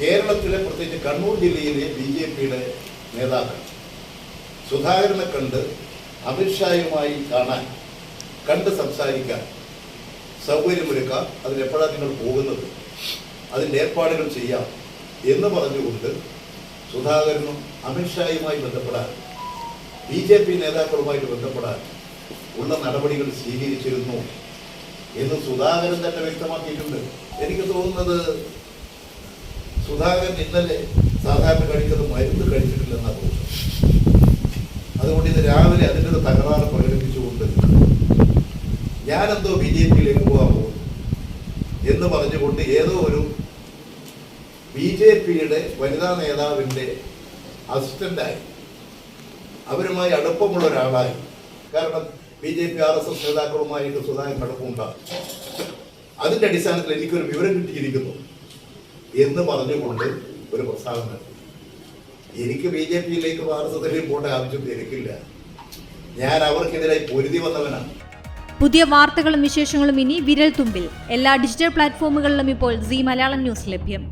കേരളത്തിലെ പ്രത്യേകിച്ച് കണ്ണൂർ ജില്ലയിലെ BJPയുടെ നേതാക്കൾ സുധാകരനെ കണ്ട് അമിത്ഷായുമായി കാണാൻ, കണ്ട് സംസാരിക്കാൻ സൗകര്യമൊരുക്കാം, അതിനെപ്പോഴാണ് നിങ്ങൾ പോകുന്നത്, അതിൻ്റെ ഏർപ്പാടുകൾ ചെയ്യാം എന്ന് പറഞ്ഞുകൊണ്ട് സുധാകരനും അമിത്ഷായുമായി ബന്ധപ്പെടാൻ, BJP നേതാക്കളുമായിട്ട് ബന്ധപ്പെടാൻ ഉള്ള നടപടികൾ സ്വീകരിച്ചിരുന്നു എന്ന് സുധാകരൻ തന്നെ വ്യക്തമാക്കിയിട്ടുണ്ട്. എനിക്ക് തോന്നുന്നത് സുധാകരൻ ഇന്നലെ സാധാരണ കഴിക്കുന്നത് മരുന്ന് കഴിച്ചിട്ടില്ലെന്നാണ് തോന്നുന്നത്. അതുകൊണ്ട് ഇത് രാവിലെ അതിൻ്റെ ഒരു തകരാറ് പ്രകടിപ്പിച്ചുകൊണ്ട് ഞാനെന്തോ BJPയിലേക്ക് പോകാൻ പോകുന്നു എന്ന് പറഞ്ഞുകൊണ്ട് ഏതോ ഒരു BJPയുടെ വനിതാ നേതാവിൻ്റെ അസിസ്റ്റൻ്റായി, അവരുമായി അടുപ്പമുള്ള ഒരാളായി, കാരണം BJP RSS നേതാക്കളുമായിട്ട് സുധാകരൻ അടുപ്പമുണ്ടാകും, അതിൻ്റെ അടിസ്ഥാനത്തിൽ എനിക്കൊരു വിവരം കിട്ടിയിരിക്കുന്നു എന്ന് പറഞ്ഞുകൊണ്ട് ഒരു പ്രസ്താവന നടത്തി. എനിക്ക് BJPയിലേക്ക് RSSലേക്ക് പോകേണ്ട ആവശ്യം എനിക്കില്ല. ഞാൻ അവർക്കെതിരായി പൊരുതി വന്നവനാണ്. പുതിയ വാർത്തകളും വിശേഷങ്ങളും ഇനി വിരൽ തുമ്പിൽ. എല്ലാ ഡിജിറ്റൽ പ്ലാറ്റ്ഫോമുകളിലും ഇപ്പോൾ സീ മലയാളം ന്യൂസ് ലഭ്യം.